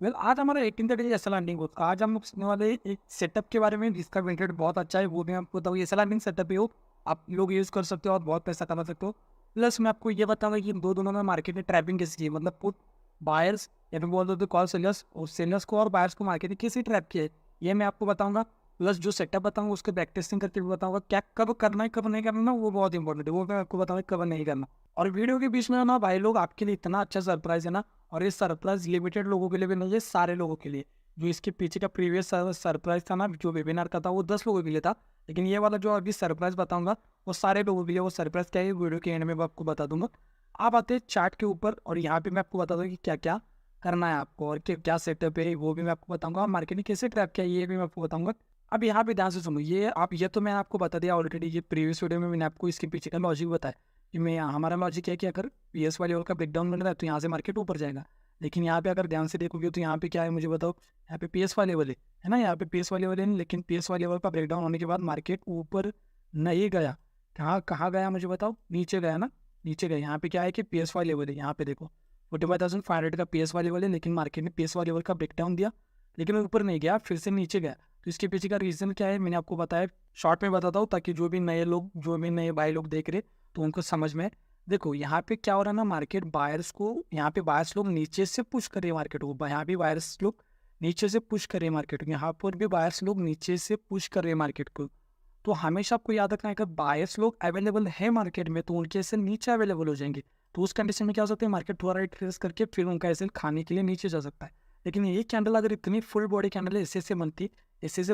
आज हमारा 1830 SL landing होगा। आज हम सीखने वाले एक सेटअप के बारे में जिसका वेंटेड बहुत अच्छा है, वो मैं आपको बताऊँ। एसएल लैंडिंग सेटअप है वो, आप लोग यूज़ कर सकते हो और बहुत पैसा कमा सकते हो। प्लस मैं आपको ये बताऊँगा कि दोनों में मार्केट में ट्रैपिंग कैसी की है, मतलब पुट बायर्स या फिर बोल दो कॉल सेलर्स और सेलर्स को और बायर्स को मार्केट में कैसे ट्रैप किया है, ये मैं आपको बताऊँगा। प्लस जो सेटअप बताऊँगा उसके बैक टेस्टिंग करके भी बताऊँगा, क्या कब करना है कब नहीं करना वो बहुत इंपॉर्टेंट है, वो मैं आपको बताऊँगा कब नहीं करना। और वीडियो के बीच में ना भाई लोग आपके लिए इतना अच्छा सरप्राइज़ है ना, और ये सरप्राइज़ लिमिटेड लोगों के लिए भी नहीं है, सारे लोगों के लिए। जो इसके पीछे का प्रीवियस सरप्राइज़ था ना, जो वेबिनार का था, वो 10 लोगों के लिए था। लेकिन ये वाला जो अभी सरप्राइज़ बताऊँगा, वो सारे लोगों के लिए। वो सरप्राइज़ क्या है, वीडियो के एंड में मैं आपको बता दूँगा। आप आते हैं चार्ट के ऊपर और यहाँ पे मैं आपको बता दूँ कि क्या-क्या करना है आपको और क्या सेटअप है, वो भी मैं आपको बताऊँगा। और मार्केट ने कैसे ट्रैप किया है, ये भी मैं आपको बताऊँगा। अब यहाँ पे ध्यान से सुनो, ये तो मैंने आपको बता दिया ऑलरेडी। ये प्रीवियस वीडियो में मैंने आपको इसके पीछे का लॉजिक बताया कि मैं हमारा लॉजिक है कि अगर पीएस वाले का ब्रेकडाउन मिल रहा है तो यहाँ से मार्केट ऊपर जाएगा। लेकिन यहाँ पे अगर ध्यान से देखोगे तो यहाँ पे क्या है मुझे बताओ, यहाँ पे पीएस वाले वाले है ना, यहाँ पे पीएस वाले वाले नहीं, लेकिन पीएस वाले वाले का ब्रेकडाउन होने के बाद मार्केट ऊपर नहीं गया। कहाँ कहाँ गया मुझे बताओ, नीचे गया ना, नीचे गया। यहाँ पे क्या है कि पीएस वाले वाले, यहाँ पे देखो 45,500 का पीएस वाले वाले, लेकिन मार्केट ने पीएस वाले वाले का ब्रेकडाउन दिया, लेकिन ऊपर नहीं गया, फिर से नीचे गया। तो इसके पीछे का रीज़न क्या है मैंने आपको बताया, शॉर्ट में बताता हूँ ताकि जो भी नए भाई लोग देख रहे तो उनको समझ में। देखो यहाँ पे क्या हो रहा है ना, मार्केट बायर्स को, यहाँ पे बायर्स लोग नीचे से पुश कर रहे हैं मार्केट को, यहाँ भी बायर्स लोग नीचे से पुश कर रहे हैं मार्केट को, यहाँ पर भी बायर्स लोग नीचे से पुश कर रहे हैं मार्केट को। तो हमेशा आपको याद रखना है, अगर बायर्स लोग अवेलेबल है मार्केट में तो उनके एसेल नीचे अवेलेबल हो जाएंगे। तो उस कंडीशन में क्या हो सकता है, मार्केट थोड़ा राइट ट्रेस करके फिर उनका एसेल खाने के लिए नीचे जा सकता है। लेकिन ये कैंडल अगर इतनी फुल बॉडी कैंडल ऐसे से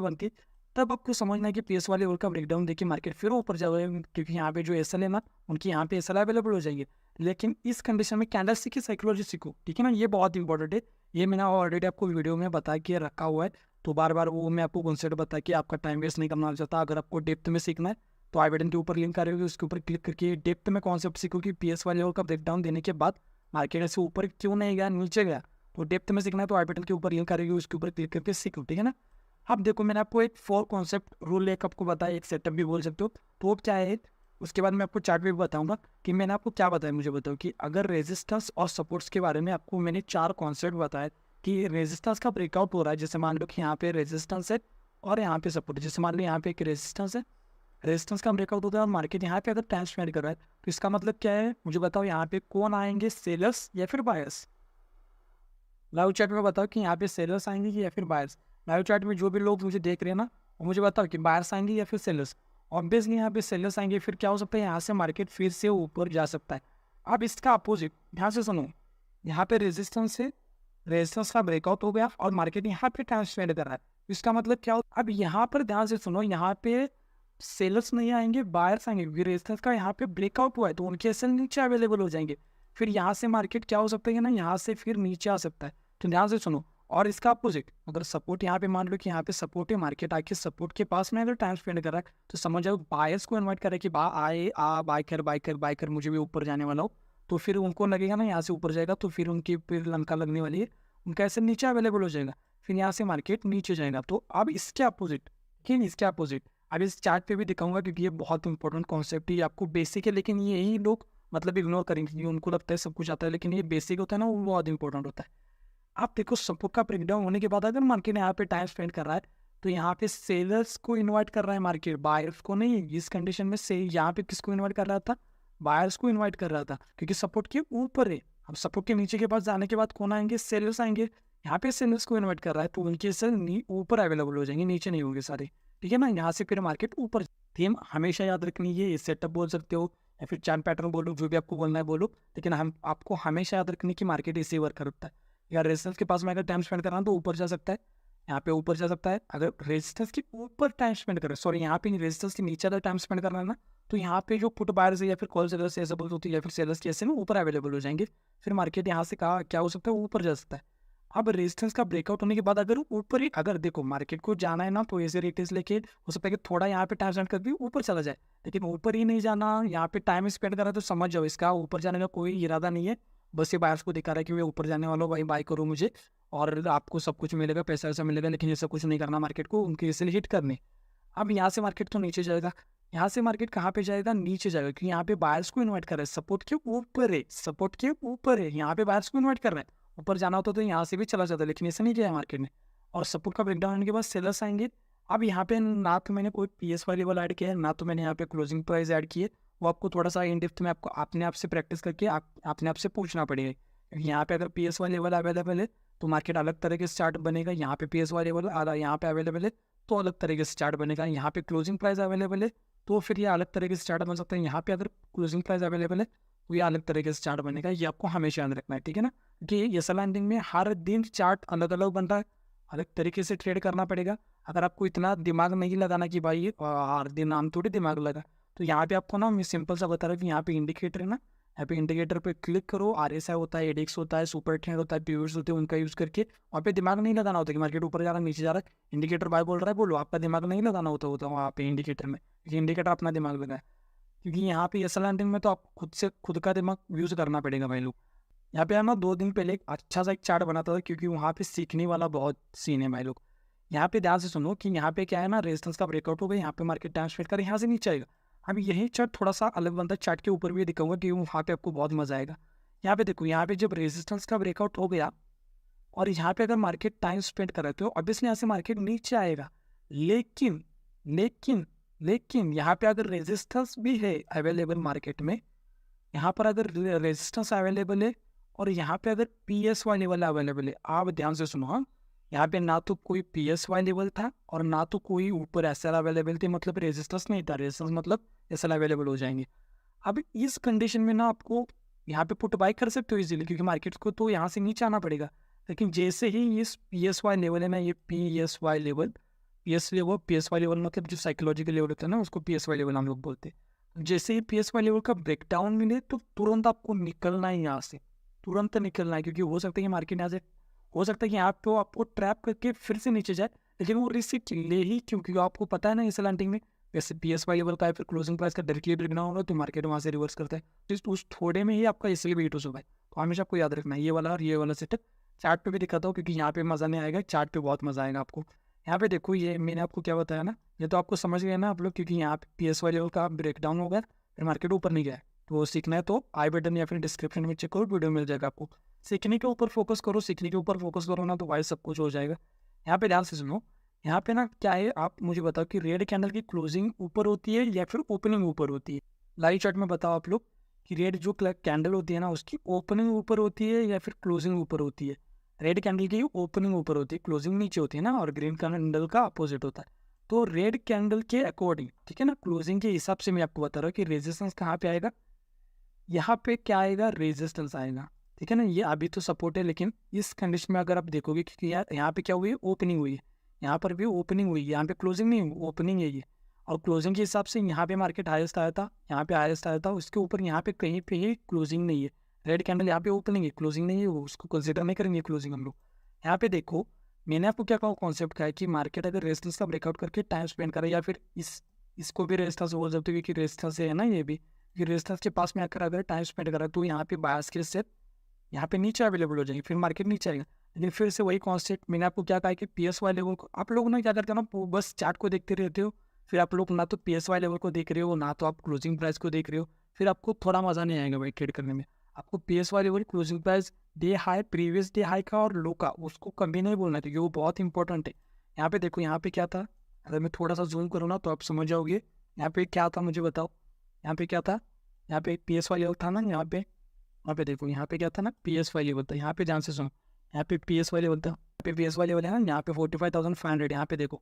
बनती, तब आपको समझना है कि पीएस वाले लेवल का ब्रेकडाउन देखिए मार्केट फिर ऊपर जाएगा, क्योंकि यहाँ पे जो एसएल है ना, उनकी यहाँ पे एसएल अवेलेबल हो जाएंगे। लेकिन इस कंडीशन में कैंडल की साइकोलॉजी सीखो, ठीक है ना, ये बहुत इंपॉर्टेंट है। ये मैंने ऑलरेडी आपको वीडियो में बता के रखा हुआ है, तो बार बार वो मैं आपको कॉन्सेप्ट बता के आपका टाइम वेस्ट नहीं करना चाहता। अगर आपको डेप्थ में सीखना है तो आई बटन के ऊपर लिंक आ रही होगी, उसके ऊपर क्लिक करके डेप्थ में कॉन्सेप्ट सीखो कि पीएस वाले लेवल का ब्रेकडाउन देने के बाद मार्केट ऐसे ऊपर क्यों नहीं गया, नीचे गया। तो डेप्थ में सीखना है तो आई बटन के ऊपर लिंक आ रही होगी, उसके ऊपर क्लिक करके सीखो, ठीक है ना। अब देखो मैंने आपको एक 4 कॉन्सेप्ट रूल एक आपको बताया, एक सेटअप भी बोल सकते हो, तो वो क्या है। उसके बाद मैं आपको चार्ट भी बताऊंगा कि मैंने आपको क्या बताया। मुझे बताओ कि अगर रेजिस्टेंस और सपोर्ट्स के बारे में आपको मैंने 4 कॉन्सेप्ट बताए कि रेजिस्टेंस का ब्रेकआउट हो रहा है, जैसे मान लो कि यहाँ पे रेजिस्टेंस है और यहाँ पे सपोर्ट है। जैसे मान लो यहाँ पे एक रेजिस्टेंस है, रेजिस्टेंस का ब्रेकआउट होता है और मार्केट यहाँ पे अगर टाइम स्पेंड कर रहा है, तो इसका मतलब क्या है मुझे बताओ, यहाँ पे कौन आएंगे, सेलर्स या फिर बायर्स। लाइव चैट में बताओ कि यहाँ पे सेलर्स आएंगे या फिर बायर्स। लाइव चैट में जो भी लोग मुझे देख रहे हैं ना, वो मुझे बताओ कि बायर्स आएंगे या फिर सेलर्स। ऑब्वियसली यहाँ पे सेलर्स आएंगे, फिर क्या हो सकता है, यहाँ से मार्केट फिर से ऊपर जा सकता है। अब इसका अपोजिट ध्यान से सुनो, यहाँ पे रेजिस्टेंस है, रेजिस्टेंस का ब्रेकआउट हो गया और मार्केट यहाँ पे टाइम स्पेंड कर रहा है। इसका मतलब क्या हो, अब यहाँ पर ध्यान से सुनो, यहाँ पे सेलर्स नहीं आएंगे, बायर्स आएंगे, क्योंकि रेजिस्टेंस का यहाँ पे ब्रेकआउट हुआ है तो उनके एसेल नीचे अवेलेबल हो जाएंगे। फिर यहाँ से मार्केट क्या हो सकता है ना, यहाँ से फिर नीचे आ सकता है। तो ध्यान से सुनो। और इसका अपोजिट, अगर सपोर्ट यहाँ पे मान लो कि यहाँ पे सपोर्ट है, मार्केट आके सपोर्ट के पास में अगर टाइम स्पेंड कर रहा है, तो समझ जाओ बायर्स को इन्वाइट करे कि बाय कर, मुझे भी ऊपर जाने वाला हो। तो फिर उनको लगेगा ना यहाँ से ऊपर जाएगा, तो फिर उनकी फिर लंका लगने वाली है, उनका ऐसे नीचे अवेलेबल हो जाएगा, फिर यहाँ से मार्केट नीचे जाएगा। तो अब इसके अपोजिट, ठीक है, इसके अपोजिट अब इस चार्ट पे भी दिखाऊंगा, क्योंकि ये बहुत इंपॉर्टेंट कॉन्सेप्ट है, आपको बेसिक है, लेकिन यही लोग मतलब इग्नोर करेंगे क्योंकि उनको लगता है सब कुछ आता है, लेकिन ये बेसिक होता है ना, वो बहुत इंपॉर्टेंट होता है। आप देखो सपोर्ट का ब्रेकडाउन होने के बाद अगर मार्केट यहाँ पे टाइम स्पेंड कर रहा है, तो यहाँ पे सेलर्स को इन्वाइट कर रहा है मार्केट, बायर्स को नहीं। इस कंडीशन में से यहाँ पे किसको इन्वाइट कर रहा था, बायर्स को इन्वाइट कर रहा था, क्योंकि सपोर्ट के ऊपर है। अब सपोर्ट के नीचे के पास जाने के बाद कौन आएंगे, सेलर्स आएंगे। यहाँ पे सेलर्स को इन्वाइट कर रहा है तो उनके सेल ऊपर अवेलेबल हो जाएंगे, नीचे नहीं होंगे सारे, ठीक है ना। यहाँ से फिर मार्केट ऊपर। थीम हमेशा याद रखनी है, सेटअप बोल सकते हो या फिर चार्ट पैटर्न बोलो, जो भी आपको बोलना है बोलो, लेकिन हम आपको हमेशा याद रखनी कि मार्केट इसे वर्क करता है। या रेजिस्टेंस के पास में अगर टाइम स्पेंड कर रहा है तो ऊपर जा सकता है, यहाँ पे ऊपर जा सकता है। अगर रेजिस्टेंस के ऊपर टाइम स्पेंड कर रहा है, सॉरी यहाँ पे रेजिस्टेंस के नीचे अगर टाइम स्पेंड कर रहा है ना, तो यहाँ पे जो पुट बायर्स है या फिर कॉल सेलर्स ऐसा बोलते होती है या फिर सेलर्स के ऐसे में ऊपर अवेलेबल हो जाएंगे। फिर मार्केट यहाँ से कहा क्या हो सकता है, ऊपर जा सकता है। अब रेजिस्टेंस का ब्रेकआउट होने के बाद अगर ऊपर ही, अगर देखो मार्केट को जाना है ना, तो ऐसे रेटेस लेके हो सकता है कि थोड़ा यहाँ पे टाइम स्पेंड कर भी ऊपर चला जाए, लेकिन ऊपर ही नहीं जाना, यहाँ पे टाइम स्पेंड कर रहा है, तो समझ जाओ इसका ऊपर जाने का कोई इरादा नहीं है। बस ये बायर्स को दिखा रहा है कि मैं ऊपर जाने वाला हूँ, भाई बाय करो मुझे और आपको सब कुछ मिलेगा, पैसा वैसा मिलेगा, लेकिन ये सब कुछ नहीं करना मार्केट को, उनके इसलिए हिट करने। अब यहाँ से मार्केट तो नीचे जाएगा, यहाँ से मार्केट कहाँ पे जाएगा, नीचे जाएगा, क्योंकि यहाँ पे बायर्स को इन्वाइट कर रहा है, सपोर्ट के ऊपर है, सपोर्ट के ऊपर है, यहाँ पे बायर्स को इन्वाइट कर रहा है ऊपर जाना होता तो यहाँ से भी चला जाता, लेकिन ऐसा नहीं किया है मार्केट ने। और सपोर्ट का ब्रेकडाउन होने के बाद सेलर्स आएंगे। अब यहाँ पे ना तो मैंने कोई PSY लेवल ऐड किया है, ना तो मैंने यहाँ पे क्लोजिंग प्राइस ऐड की है। वो आपको थोड़ा सा इन डेप्थ में आपको अपने आप से प्रैक्टिस करके अपने आप से पूछना पड़ेगा। क्योंकि यहाँ पे अगर PSY लेवल अवेलेबल है तो मार्केट अलग तरह के चार्ट बनेगा, यहाँ पे PSY लेवल यहाँ पे अवेलेबल है तो अलग तरीके से चार्ट बनेगा, यहाँ पे क्लोजिंग प्राइस अवेलेबल है तो फिर ये अलग तरीके से चार्ट बन सकता है, यहाँ पे अगर क्लोजिंग प्राइस अवेलेबल है तो ये अलग तरीके से चार्ट बनेगा। ये आपको हमेशा याद रखना है, ठीक है ना। क्योंकि ये लैंडिंग में हर दिन चार्ट अलग अलग बन रहा है, अलग तरीके से ट्रेड करना पड़ेगा। अगर आपको इतना दिमाग नहीं लगाना कि भाई हर दिन हम थोड़ी दिमाग लगा, तो यहाँ पे आपको ना मैं सिंपल सा बता रहा हूँ कि यहाँ पे इंडिकेटर है ना, यहाँ पे इंडिकेटर पे क्लिक करो। RSI होता है, एडिक्स होता है, सुपर ट्रेंड होता है, पीवीएस होते हैं, उनका यूज़ करके वहाँ पे दिमाग नहीं लगाना होता कि मार्केट ऊपर जा रहा है नीचे जा रहा है, इंडिकेटर बाय बोल रहा है बोलो, आपका दिमाग नहीं लगाना होता वहाँ पे इंडिकेटर में, क्योंकि इंडिकेटर अपना दिमाग लगाए। क्योंकि यहाँ पे एस लैंडिंग में तो आप खुद का दिमाग यूज़ करना पड़ेगा भाई लोग। यहाँ पे ना 2 दिन पहले एक अच्छा सा एक चार्ट बनाता था, क्योंकि वहाँ पे सीखने वाला बहुत सीन है भाई लोग। यहाँ पे ध्यान से सुनो कि यहाँ पे क्या है ना, रेजिस्टेंस का ब्रेकआउट हो गया, यहाँ पे मार्केट टाइम स्पेंड कर यहाँ से नीचे आएगा। अब यही चार्ट थोड़ा सा अलग बनता है, चार्ट के ऊपर भी दिखाऊंगा कि वहाँ पे आपको बहुत मजा आएगा। यहाँ पे देखो, यहाँ पे जब रेजिस्टेंस का ब्रेकआउट हो गया और यहाँ पे अगर मार्केट टाइम स्पेंड कर रहे हो, ऑब्वियसली यहाँ से मार्केट नीचे आएगा। लेकिन लेकिन लेकिन यहाँ पे अगर रेजिस्टेंस भी है अवेलेबल मार्केट में, यहाँ पर अगर रेजिस्टेंस अवेलेबल है और यहाँ पे अगर PSY लेवल अवेलेबल है, आप ध्यान से सुनो। हाँ, यहाँ पे ना तो कोई PSY लेवल था और ना तो कोई ऊपर SL अवेलेबल थे, मतलब रेजिस्टेंस नहीं था। रेजिस्टेंस मतलब SL अवेलेबल हो जाएंगे। अब इस कंडीशन में ना आपको यहाँ पे पुट बाय कर सकते हो इजीली, क्योंकि मार्केट को तो यहाँ से नीचे आना पड़ेगा। लेकिन जैसे ही इस PSY लेवल है ना, ये PSY लेवल PSY लेवल मतलब जो साइकोलॉजिकल लेवल होता है ना, उसको PSY लेवल हम लोग बोलते हैं। जैसे ही PSY लेवल का ब्रेकडाउन मिले तो तुरंत आपको निकलना है यहाँ से, तुरंत निकलना है। क्योंकि हो सकता है कि मार्केट यहाँ से, हो सकता है कि यहाँ पे आपको ट्रैप करके फिर से नीचे जाए, लेकिन वो रिस्क ले ही, क्योंकि आपको पता है ना इस लैंडिंग में वैसे PSY लेवल का है, फिर क्लोजिंग प्राइस का डायरेक्टली ब्रेकडाउन होगा तो मार्केट वहाँ से रिवर्स करता है। तो उस थोड़े में ही आपका इसलिए बीट हो सकता है। तो हमेशा आपको याद रखना है ये वाला और ये वाला सेटअप। चार्ट पे भी दिखाता हूँ, क्योंकि यहाँ पे मज़ा नहीं आएगा, चार्ट पे बहुत मज़ा आएगा आपको। यहाँ पे देखो, ये मैंने आपको क्या बताया ना, ये तो आपको समझ गए ना आप लोग, क्योंकि यहाँ पे PSY लेवल का ब्रेकडाउन हो गया, फिर मार्केट ऊपर नहीं गया। तो वो सीखना है तो आई बटन या फिर डिस्क्रिप्शन में चेक करो, वीडियो मिल जाएगा आपको। सीखने के ऊपर फोकस करो, सीखने के ऊपर फोकस करो ना, तो भाई सब कुछ हो जाएगा। यहाँ पे ध्यान से सुनो, यहाँ पे ना क्या है, आप मुझे बताओ कि रेड कैंडल की क्लोजिंग ऊपर होती है या फिर ओपनिंग ऊपर होती है। लाइव चार्ट में बताओ आप लोग कि रेड जो कैंडल होती है ना, उसकी ओपनिंग ऊपर होती है या फिर क्लोजिंग ऊपर होती है। रेड कैंडल की ओपनिंग ऊपर होती है, क्लोजिंग नीचे होती है ना, और ग्रीन कैंडल का अपोजिट होता है। तो रेड कैंडल के अकॉर्डिंग, ठीक है ना, क्लोजिंग के हिसाब से मैं आपको बता रहा हूँ कि रेजिस्टेंस कहाँ पे आएगा। यहाँ पे क्या आएगा, रेजिस्टेंस आएगा, ठीक है ना। ये अभी तो सपोर्ट है, लेकिन इस कंडीशन में अगर आप देखोगे, क्योंकि यार यहाँ पे क्या हुई है, ओपनिंग हुई है, यहाँ पर भी ओपनिंग हुई है, यहाँ पे क्लोजिंग नहीं, ओपनिंग है ये। और क्लोजिंग के हिसाब से यहाँ पे मार्केट हाईएस्ट आया था, यहाँ पे हाईएस्ट आया था, उसके ऊपर यहाँ पे कहीं पे ही क्लोजिंग नहीं है। रेड कैंडल यहाँ पे ओपनिंग है, क्लोजिंग नहीं है, वो उसको कंसिडर नहीं करेंगे क्लोजिंग हम लोग। यहाँ पे देखो, मैंने आपको क्या कहा, कॉन्सेप्ट का है कि मार्केट अगर रेजिस्टेंस का ब्रेकआउट करके टाइम स्पेंड करे, या फिर इसको भी रेजिस्टेंस बोल सकते हो, क्योंकि रेजिस्टेंस है ना ये भी, कि रेजिस्टेंस के पास में आकर अगर टाइम स्पेंड करा तो यहाँ पे बायस के स्टेप यहाँ पे नीचे अवेलेबल हो जाएंगे, फिर मार्केट नीचे आएगा। लेकिन फिर से वही कॉन्सेप्ट मैंने आपको क्या कहा कि PSY लेवल को आप लोग ना क्या करते हो ना, बस चार्ट को देखते रहते हो, फिर आप लोग ना तो PSY लेवल को देख रहे हो, ना तो आप क्लोजिंग प्राइस को देख रहे हो, फिर आपको थोड़ा मज़ा नहीं आएगा भाई ट्रेड करने में। आपको PSY level, closing price, day high, previous day high का और लो का, उसको कभी नहीं बोलना चाहिए, वो बहुत इंपॉर्टेंट है। यहाँ पे देखो, यहाँ पे क्या था, अगर मैं थोड़ा सा जूम करूँ ना तो आप समझ जाओगे यहाँ पे क्या था, मुझे बताओ। यहाँ पे क्या था, यहाँ पे PSY लेवल था ना, यहाँ पे देखो, यहाँ पे क्या था ना, PSY लेवल था। यहाँ पे ध्यान से सुनो, यहाँ पे PSY लेवल था, यहाँ पे PSY लेवल है ना, यहाँ पे 45,500। यहाँ पे देखो,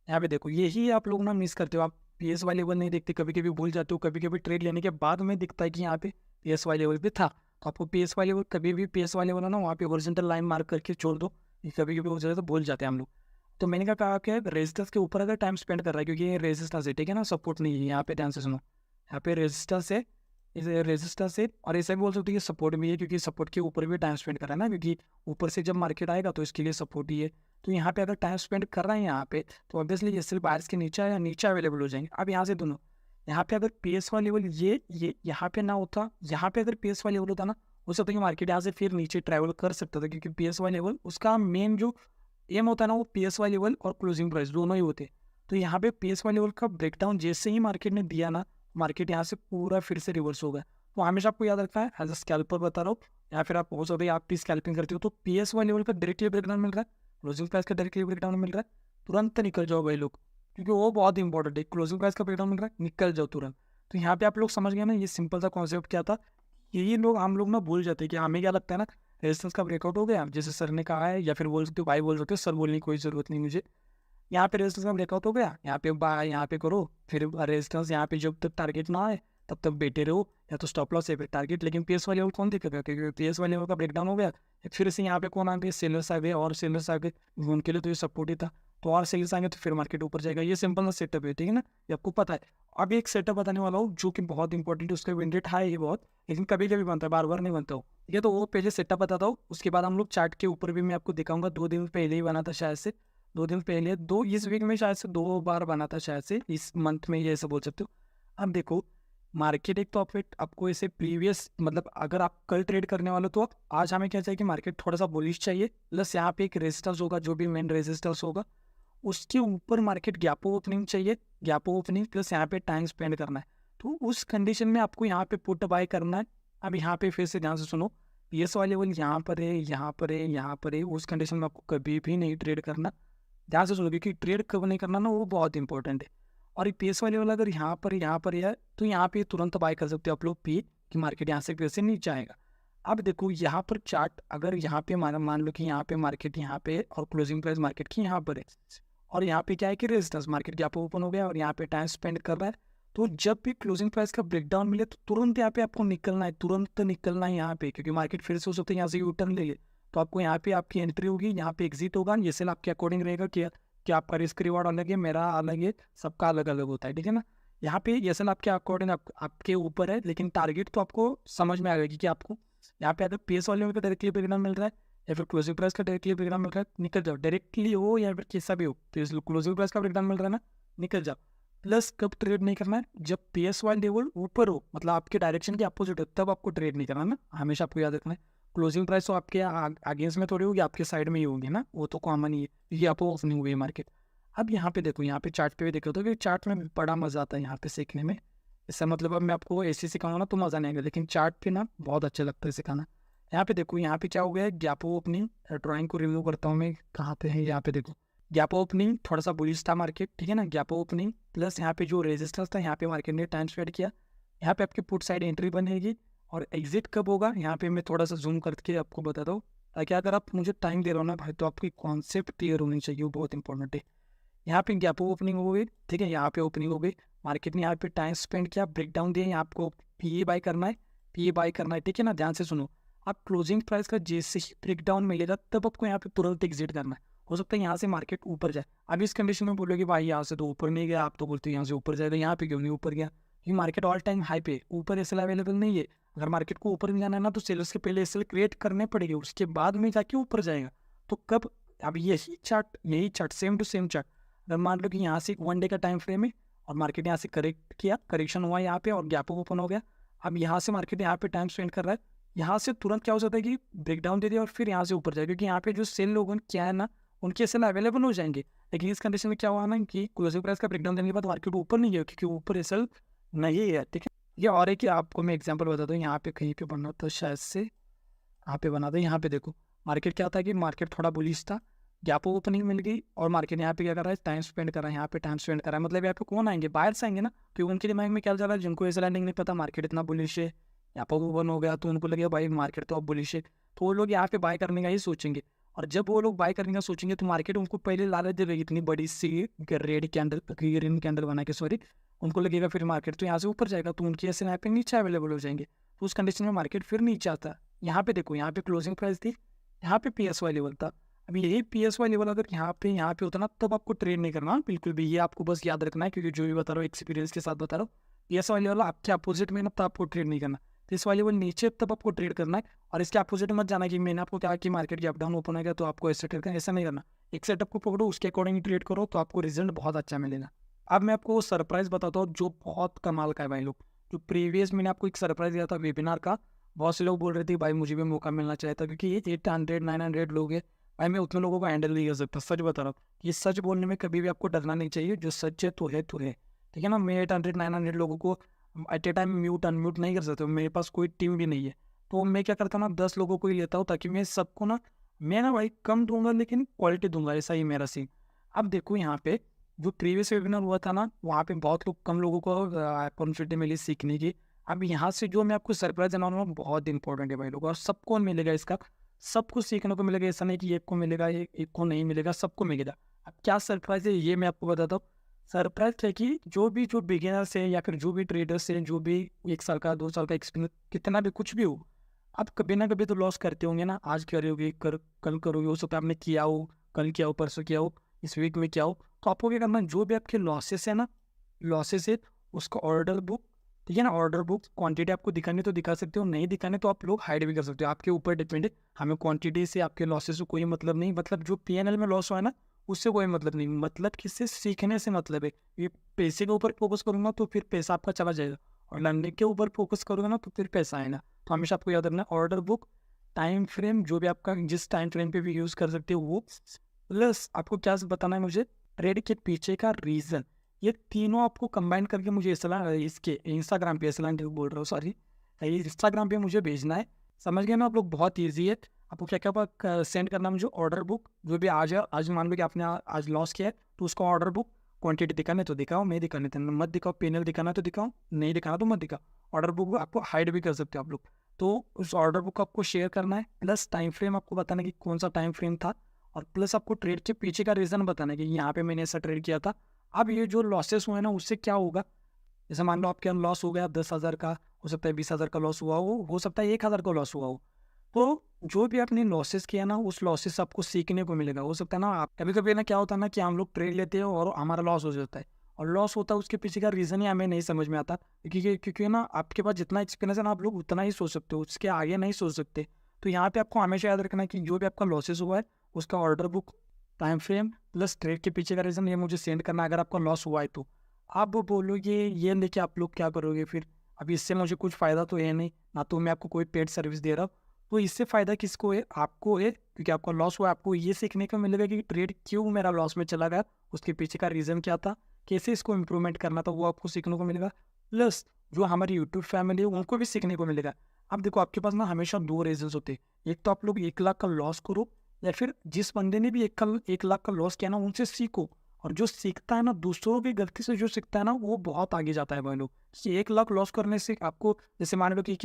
यहाँ पे देखो, यही आप लोग ना मिस करते हो, आप PSY लेवल नहीं देखते, कभी कभी भूल जाते हो, कभी कभी ट्रेड लेने के बाद में दिखता है कि यहाँ पे PSY लेवल भी था। तो आपको PSY लेवल, कभी भी PSY लेवल है ना, वहाँ पे हॉरिजॉन्टल लाइन मार्क करके छोड़ दो, कभी कभी हो जाता है तो भूल जाते हैं हम लोग। तो मैंने क्या कहा कि रेजिस्टेंस के ऊपर अगर टाइम स्पेंड कर रहा है, क्योंकि ये रेजिस्टेंस है, ठीक है ना, सपोर्ट नहीं है। यहाँ पे ध्यान से सुनो, यहाँ पे रेजिस्टेंस है, इस रेजिस्टेंस है, और ऐसा भी बोल सकते हो कि सपोर्ट भी है, क्योंकि सपोर्ट के ऊपर भी टाइम स्पेंड कर रहा है ना, क्योंकि ऊपर से जब मार्केट आएगा तो इसके लिए सपोर्ट ही है। तो यहाँ पे अगर टाइम स्पेंड कर रहे हैं यहाँ पे, तो ऑब्वियसली ये सिर्फ बायर्स के नीचे या नीचे अवेलेबल हो जाएंगे। अब यहाँ से दोनों, यहाँ पे अगर PSY लेवल ये यहाँ पे ना होता, यहाँ पे अगर PSY लेवल होता ना, हो सकता है कि मार्केट यहाँ से फिर नीचे ट्रैवल कर सकता था, क्योंकि PSY लेवल उसका मेन जो एम होता है ना, वो PSY लेवल और क्लोजिंग प्राइस दोनों ही होते हैं। तो यहाँ पे PSY लेवल का ब्रेकडाउन जैसे ही मार्केट ने दिया ना, मार्केट यहाँ से पूरा फिर से रिवर्स हो गया। तो हमेशा आपको याद रखना है, एज अ स्कैल्पर बता रहा हूँ, या फिर आप हो सकता है आप भी स्कैल्पिंग करते हो, तो PSY लेवल का डायरेक्टली ब्रेकडाउन मिल रहा है, क्लोजिंग प्राइस का डायरेक्टली ब्रेकडाउन मिल रहा है, तुरंत निकल जाओ भाई लोग, क्योंकि वो बहुत इंपॉर्टेंट है। क्लोजिंग प्राइस का ब्रेकडाउन मिल रहा है, निकल जाओ तुरंत। तो यहाँ पे आप लोग समझ गए ना, ये सिंपल सा कॉन्सेप्ट क्या था। यही लोग हम लोग ना भूल जाते हैं कि हमें क्या लगता है ना, रेजिस्टेंस का ब्रेकआउट हो गया जैसे सर ने कहा है, या फिर बोल सकते हो भाई बोल सकते हो, सर बोलने की कोई ज़रूरत नहीं मुझे। यहाँ पे रेजिस्टेंस का ब्रेकआउट हो गया, यहाँ पे बाय यहाँ पे करो, फिर रेजिस्टेंस यहाँ पे जब तक टारगेट ना आए तब तक बैठे रहो, या तो स्टॉप लॉस है फिर टारगेट। लेकिन PSY लेवल कौन देखेगा, क्योंकि PSY लेवल का ब्रेकडाउन हो गया, फिर से यहाँ पे कौन आ गए, सेलर्स आ गए, और सेलर्स आ गए, उनके लिए तो ये सपोर्ट ही था, तो और सेल्स आएंगे तो फिर मार्केट ऊपर जाएगा। ये सिंपल सा सेटअप है, ठीक है ना, ये आपको पता है। अब एक सेटअप बताने वाला हूँ जो कि बहुत इंपॉर्टेंट है, उसका विन रेट हाई है बहुत, लेकिन कभी कभी बनता है, बार बार नहीं बनता हूँ। ठीक है, तो वो पहले सेटअप बताता हूँ, उसके बाद हम लोग चार्ट के ऊपर भी मैं आपको दिखाऊंगा। 2 दिन पहले ही बना था शायद से, 2 दिन पहले, दो इस वीक में शायद से 2 बार बना था शायद से, इस मंथ में ये ऐसा बोल सकते हो। अब देखो मार्केट एक तो आपको ऐसे प्रीवियस, मतलब अगर आप कल ट्रेड करने वाले हो तो आज हमें क्या चाहिए कि मार्केट थोड़ा सा बुलिश चाहिए, प्लस यहाँ पे एक रेजिस्टेंस होगा, जो भी मेन रेजिस्टेंस होगा उसके ऊपर मार्केट गैप ओपनिंग चाहिए, गैप ओपनिंग प्लस यहाँ पे टाइम स्पेंड करना है। तो उस कंडीशन में आपको यहाँ पे पुट बाय करना है। अब यहाँ पे फिर से ध्यान से सुनो, PSY लेवल यहाँ पर है, यहाँ पर है, यहाँ पर है, उस कंडीशन में आपको कभी भी नहीं ट्रेड करना। ध्यान से सुनो, क्योंकि ट्रेड कब नहीं करना ना, वो बहुत इंपॉर्टेंट है। और ये PSY लेवल अगर यहाँ पर है तो यहाँ पे तुरंत बाय कर सकते हो आप लोग पी, कि मार्केट यहाँ से फिर से नीचे आएगा। अब देखो यहाँ पर चार्ट, अगर यहाँ पे मान लो कि यहाँ पे मार्केट यहाँ पे है और क्लोजिंग प्राइस मार्केट की यहाँ पर है, और यहाँ पे क्या है कि रेजिस्टेंस मार्केट गैप ओपन हो गया और यहाँ पे टाइम स्पेंड कर रहा है, तो जब भी क्लोजिंग प्राइस का ब्रेकडाउन मिले तो तुरंत यहाँ पे आपको निकलना है, तुरंत निकलना है यहाँ पे, क्योंकि मार्केट फिर से हो सकता है यहाँ से यू टर्न ले ले, तो आपको यहाँ पे आपकी एंट्री होगी, यहाँ पे एग्जिट होगा। ये सेल आपके अकॉर्डिंग रहेगा कि आपका रिस्क रिवॉर्ड अलग है, मेरा अलग है, सबका अलग अलग होता है, ठीक है ना। यहाँ पे ये सेल आपके अकॉर्डिंग आपके ऊपर है, लेकिन टारगेट तो आपको समझ में आएगा कि आपको यहाँ पे अगर PSY लेवल का डायरेक्टली ब्रेकडाउन मिल रहा है या फिर क्लोजिंग प्राइस का डायरेक्टली ब्रेकडाउन मिल रहा है, निकल जाओ, डायरेक्टली हो या फिर कैसा भी हो, तो क्लोजिंग प्राइस का ब्रेकडाउन मिल रहा है ना, निकल जाओ। प्लस कब ट्रेड नहीं करना है, जब PSY लेवल ऊपर हो, मतलब आपके डायरेक्शन के अपोजिट हो, तब आपको ट्रेड नहीं करना ना, हमेशा आपको याद रखना है। क्लोजिंग प्राइस तो आपके अगेंस्ट में थोड़ी होगी, आपके साइड में ही होगी ना, वो तो कॉमन ही है, ये आपको ओपनिंग हुई है मार्केट। अब यहाँ पे देखो, यहाँ पे चार्ट पे भी देख रहे हो, तो चार्ट में बड़ा मजा आता है यहाँ पे सीखने में। इसका मतलब अब मैं आपको ऐसे सिखाऊंगा ना तो मज़ा नहीं आएगा, लेकिन चार्ट पे ना बहुत अच्छा लगता है सिखाना। यहाँ पे देखो, यहाँ पे क्या हो गया है, गैप ओपनिंग, ड्राइंग को रिमूव करता हूँ मैं, कहाँ पे है, यहाँ पे देखो गैप ओपनिंग, थोड़ा सा बुलिश था मार्केट, ठीक है ना, गैप ओपनिंग प्लस यहाँ पे जो रेजिस्टेंस था, यहाँ पे मार्केट ने टाइम स्पेंड किया, यहाँ पे आपकी पुट साइड एंट्री बनेगी। और एग्जिट कब होगा, यहाँ पे मैं थोड़ा सा जूम करके आपको बताता हूँ, ताकि अगर आप मुझे टाइम दे रहे हो ना भाई, तो आपकी कॉन्सेप्ट क्लियर होनी चाहिए, वो बहुत इंपॉर्टेंट है। यहाँ पे गैप ओपनिंग हो गई, ठीक है, यहाँ पे ओपनिंग हो गई, मार्केट ने यहाँ पे टाइम स्पेंड किया, ब्रेकडाउन दिया, यहाँ आपको PE बाय करना है, PE बाय करना है, ठीक है ना। ध्यान से सुनो, आप क्लोजिंग प्राइस का जैसे ही ब्रेकडाउन मिलेगा तब आपको यहाँ पे तुरंत एग्जिट करना है। हो सकता है यहाँ से मार्केट ऊपर जाए, अब इस कंडीशन में बोलोगे भाई यहाँ से तो ऊपर नहीं गया, आप तो बोलते हो यहाँ से ऊपर जाएगा, यहाँ पे क्यों नहीं ऊपर गया, क्योंकि मार्केट ऑल टाइम हाई पे, ऊपर एसएल अवेलेबल नहीं है। अगर मार्केट को ऊपर नहीं जाना है ना, तो सेलर्स के पहले एसएल क्रिएट करने पड़ेंगे, उसके बाद में जाके ऊपर जाएगा। तो कब, अब यही chart same to same chart, अगर मान लो कि यहाँ से 1 डे का टाइम फ्रेम है और मार्केट यहाँ से करेक्ट किया, करेक्शन हुआ यहाँ पे और गैप ओपन हो गया, अब यहाँ से मार्केट यहाँ पे टाइम स्पेंड कर रहा है, यहाँ से तुरंत क्या हो सकता है कि ब्रेकडाउन दे दिया और फिर यहाँ से ऊपर जाए, क्योंकि यहाँ पे जो सेल लोग क्या है ना, उनके सेल अवेलेबल हो जाएंगे। लेकिन इस कंडीशन में क्या हुआ ना कि क्लोजिंग प्राइस का ब्रेकडाउन देने के बाद मार्केट ऊपर नहीं गया, क्योंकि ऊपर सेल नहीं है, ठीक है। ये और एक आपको मैं एग्जाम्पल बताता हूँ, यहाँ पे कहीं पे बनना था शायद से, यहाँ पे बना था, यहाँ पे देखो मार्केट क्या था कि मार्केट थोड़ा बुलिश था, गैप ओपनिंग मिल गई और मार्केट यहाँ पे क्या कर रहा है, टाइम स्पेंड कर रहा है, यहाँ पे टाइम स्पेंड कर रहा है, मतलब यहाँ पे कौन आएंगे, बायर्स आएंगे ना। तो उनके दिमाग में क्या चल रहा है, जिनको ऐसा लैंडिंग नहीं पता मार्केट इतना बुलिश है, यहाँ पर ओपन हो गया, तो उनको लगेगा भाई मार्केट तो अब बुलिश है, तो वो लोग यहाँ पे बाय करने का ही सोचेंगे। और जब वो लोग बाय करने का सोचेंगे तो मार्केट उनको पहले लालच दे देगी, इतनी बड़ी सी रेड कैंडल, ग्रीन कैंडल बना के, सॉरी, उनको लगेगा फिर मार्केट तो यहाँ से ऊपर जाएगा, तो उनकी ऐसे यहाँ पे नीचे अवेलेबल हो जाएंगे, तो उस कंडीशन में मार्केट फिर नीचे आता है। यहाँ पे देखो, यहाँ पे क्लोजिंग प्राइस थी, यहाँ पे PSY लेवल था, अभी यही PSY लेवल अगर यहाँ पे होता ना, तब आपको ट्रेड नहीं करना बिल्कुल भी, ये आपको बस याद रखना है, क्योंकि जो भी बता रहा हूँ एक्सपीरियंस के साथ बता रहा हूँ। PSY लेवल आपके अपोजिट में ना, तब आपको ट्रेड नहीं करना, तो इस वाले लेवल नीचे तब आपको ट्रेड करना है, और इसके अपोजिट मत जाना कि मैंने आपको कहा कि मार्केट की अप डाउन ओपन आएगा तो आपको ऐसे ट्रेड करना, ऐसा नहीं करना। एक सेटअप को पकड़ो, उसके अकॉर्डिंग ट्रेड करो, तो आपको रिजल्ट बहुत अच्छा मिलेगा। अब मैं आपको सरप्राइज बताता हूँ जो बहुत कमाल का है भाई लोग, जो प्रीवियस मैंने आपको एक सरप्राइज दिया था वेबिनार का, बहुत से लोग बोल रहे थे भाई मुझे भी मौका मिलना चाहिए था, क्योंकि ये 800-900 लोग हैं भाई, मैं उतने लोगों को हैंडल नहीं कर सकता, सच बता रहा हूँ। ये सच बोलने में कभी भी आपको डरना नहीं चाहिए, जो सच है तो है तो है, ठीक है ना। मैं 800-900 लोगों को at a time mute unmute नहीं कर सकता, मेरे पास कोई टीम भी नहीं है, तो मैं क्या करता हूँ ना 10 लोगों को ही लेता हूँ, ताकि मैं सबको ना, मैं ना भाई कम दूंगा लेकिन क्वालिटी दूंगा, ऐसा ही मेरा सीन। अब देखो यहाँ पे जो प्रीवियस वेबिनार हुआ था ना, वहाँ पे बहुत लोग, कम लोगों को अपॉर्चुनिटी मिली सीखने की। अब यहाँ से जो मैं आपको सरप्राइज देना वाला हूँ बहुत इंपॉर्टेंट है भाई लोग, और सबको मिलेगा इसका, सबको सीखने को मिलेगा। ऐसा नहीं कि एक को मिलेगा, एक को नहीं मिलेगा, सबको मिलेगा। अब क्या सरप्राइज है ये मैं आपको बताता हूँ। सरप्राइज है कि जो बिगिनर्स है या फिर जो भी ट्रेडर्स हैं, जो भी 1 साल का 2 साल का एक्सपीरियंस कितना भी कुछ भी हो, आप कभी ना कभी तो लॉस करते होंगे ना। आज करोगे, कल करोगे, हो सकता है आपने किया हो, कल किया हो, परसों किया हो, इस वीक में किया हो। तो आपको क्या करना है, जो भी आपके लॉसेस है ना, लॉसेस है, उसका ऑर्डर बुक, ठीक है ना, ऑर्डर बुक क्वांटिटी आपको दिखानी तो दिखा सकते हो, नहीं दिखाने तो आप लोग हाइड भी कर सकते हो, आपके ऊपर डिपेंड है। हमें क्वांटिटी से, आपके लॉसेस से कोई मतलब नहीं। मतलब जो पीएनएल में लॉस हुआ है ना, उससे कोई मतलब नहीं, मतलब किससे, सीखने से मतलब है। ये पैसे के ऊपर फोकस करूंगा तो फिर पैसा आपका चला जाएगा, और लर्निंग के ऊपर फोकस करूंगा ना तो फिर पैसा आएगा। तो हमेशा आपको याद रखना, ऑर्डर बुक, टाइम फ्रेम, जो भी आपका जिस टाइम फ्रेम पे भी यूज़ कर सकते हो वो, प्लस आपको क्या बताना है मुझे, ट्रेड के पीछे का रीज़न। ये तीनों आपको कंबाइन करके मुझे इसके इंस्टाग्राम पे, बोल रहा हूँ सॉरी, इंस्टाग्राम पे मुझे भेजना है। समझ गए ना आप लोग, बहुत ईजी है। आपको क्या क्या सेंड करना है मुझे, ऑर्डर बुक, जो भी आज है, आज मान लो कि आपने आज लॉस किया है तो उसका ऑर्डर बुक, क्वांटिटी दिखाने तो दिखाओ, नहीं दिखाने तो मत दिखाओ, पेनल दिखाना तो दिखाओ, नहीं दिखाना तो मत दिखाओ। ऑर्डर बुक आपको हाइड भी कर सकते हो आप लोग। तो उस ऑर्डर बुक को आपको शेयर करना है, प्लस टाइम फ्रेम आपको बताना है कि कौन सा टाइम फ्रेम था, और प्लस आपको ट्रेड के पीछे का रीज़न बताना है कि यहाँ पे मैंने ऐसा ट्रेड किया था। अब ये जो लॉसेस हुए ना, उससे क्या होगा, जैसे मान लो आपके लॉस हो गया 10,000 का, हो सकता है 20,000 का लॉस हुआ हो सकता है 1,000 का लॉस हुआ हो। तो जो भी आपने लॉसेस किया ना, उस लॉसेस से आपको सीखने को मिलेगा। हो सकता है ना, आप कभी कभी ना क्या होता है ना कि हम लोग ट्रेड लेते हैं और हमारा लॉस हो जाता है, और लॉस होता है उसके पीछे का रीज़न ही हमें नहीं समझ में आता, क्योंकि ना आपके पास जितना एक्सपीरियंस है ना, आप लोग उतना ही सोच सकते हो, उसके आगे नहीं सोच सकते। तो यहाँ पे आपको हमेशा याद रखना है कि जो भी आपका लॉसेस हुआ है, उसका order book, time frame, plus trade के पीछे का रीज़न, ये मुझे सेंड करना है अगर आपका लॉस हुआ है तो। आप बोलोगे ये लेके आप लोग क्या करोगे फिर, अभी इससे मुझे कुछ फ़ायदा तो है नहीं, ना तो मैं आपको कोई पेड सर्विस दे रहा हूँ। तो इससे फ़ायदा किसको है, आपको है, क्योंकि आपका लॉस हुआ, आपको ये सीखने को मिलेगा कि ट्रेड क्यों मेरा लॉस में चला गया, उसके पीछे का रीज़न क्या था, कैसे इसको इम्प्रूवमेंट करना था, वो आपको सीखने को मिलेगा। प्लस जो हमारी यूट्यूब फैमिली है उनको भी सीखने को मिलेगा। अब देखो आपके पास ना हमेशा 2 रीजन्स होते हैं, एक तो आप लोग 1 लाख का लॉस करो, या फिर जिस बंदे ने भी 1 लाख का लॉस किया ना, उनसे सीखो। और जो सीखता है ना, दूसरों की गलती से जो सीखता है ना, वो बहुत आगे जाता है भाई लोग। 1 लाख लॉस करने से आपको, जैसे मान लो कि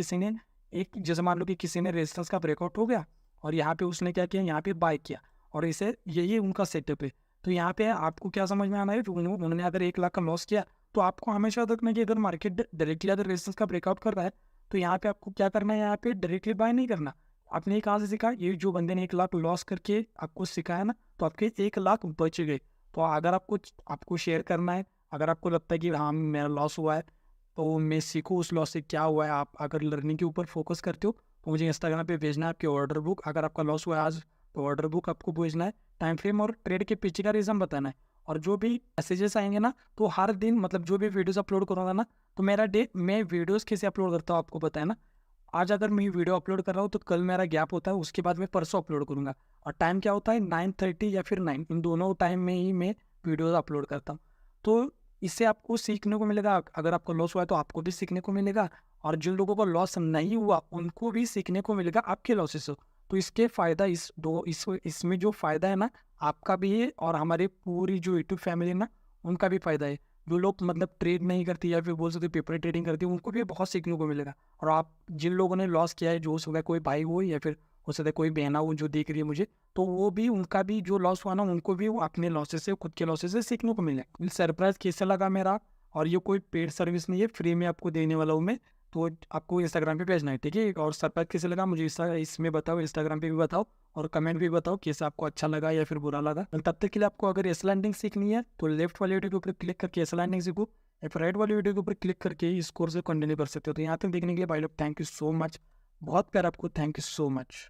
जैसे मान लो कि किसी ने रेजिस्टेंस का ब्रेकआउट हो गया, और यहाँ पे उसने क्या किया, यहाँ पे बाय किया, और इसे यही उनका सेटअप है। तो यहाँ पे आपको क्या समझ में आना है, उन्होंने अगर 1 लाख का लॉस किया, तो आपको हमेशा याद रखना है कि अगर मार्केट डायरेक्टली अगर रेजिस्टेंस का ब्रेकआउट कर रहा है, तो यहाँ पे आपको क्या करना है, यहाँ पे डायरेक्टली बाय नहीं करना। आपने ये कहाँ से सीखा, ये जो बंदे ने 1 लाख लॉस करके आपको सिखाया ना, तो आपके 1 लाख बच गए। तो अगर आपको शेयर करना है, अगर आपको लगता है कि हाँ मेरा लॉस हुआ है, तो मैं सीखूँ उस लॉस से क्या हुआ है, आप अगर लर्निंग के ऊपर फोकस करते हो, तो मुझे इंस्टाग्राम पे भेजना है आपकी ऑर्डर बुक। अगर आपका लॉस हुआ है आज, तो ऑर्डर बुक आपको भेजना है, टाइम फ्रेम और ट्रेड के पीछे का रीज़न बताना है। और जो भी मैसेजेस आएंगे ना, तो हर दिन, मतलब जो भी वीडियोस अपलोड करूँगा ना, तो मैं वीडियोस कैसे अपलोड करता हूँ आपको पता है ना। आज अगर मैं वीडियो अपलोड कर रहा हूँ तो कल मेरा गैप होता है, उसके बाद मैं परसों अपलोड करूँगा। और टाइम क्या होता है, 9:30 या फिर 9, इन दोनों टाइम में ही मैं वीडियोस अपलोड करता हूँ। तो इससे आपको सीखने को मिलेगा, अगर आपको लॉस हुआ है तो आपको भी सीखने को मिलेगा, और जिन लोगों को लॉस नहीं हुआ उनको भी सीखने को मिलेगा आपके लॉसेस से। तो इसके फ़ायदा इसमें जो फ़ायदा है ना, आपका भी है, और हमारे पूरी जो यूट्यूब फैमिली है ना, उनका भी फ़ायदा है। जो लोग मतलब ट्रेड नहीं करती या फिर बोल सकते पेपर ट्रेडिंग करती है, उनको भी बहुत सीखने को मिलेगा। और आप जिन लोगों ने लॉस किया है, जो हो सकता है कोई भाई हो या फिर हो सकता है कोई बहना हो जो देख रही है मुझे, तो वो भी, उनका भी जो लॉस हुआ ना, उनको भी वो अपने लॉसेस से, खुद के लॉसेस से सीखने को मिले। सरप्राइज कैसा लगा मेरा, और ये कोई पेड सर्विस नहीं है, फ्री में आपको देने वाला हूँ मैं। तो आपको इंस्टाग्राम पे भेजना है, ठीक है। और सरप्राइज कैसे लगा मुझे इसमें बताओ, इंस्टाग्राम पे भी बताओ, और कमेंट भी बताओ कैसे आपको अच्छा लगा या फिर बुरा लगा। तब तक के लिए आपको अगर एस लैंडिंग सीखनी है तो लेफ्ट वाले वीडियो के ऊपर क्लिक करके एस लैंडिंग सीखो, या फिर राइट वाले वीडियो के ऊपर क्लिक करके इस कोर्स से कंटिन्यू कर सकते हो। तो यहाँ तक देखने के लिए भाई लोग थैंक यू सो मच, बहुत प्यार आपको, थैंक यू सो मच।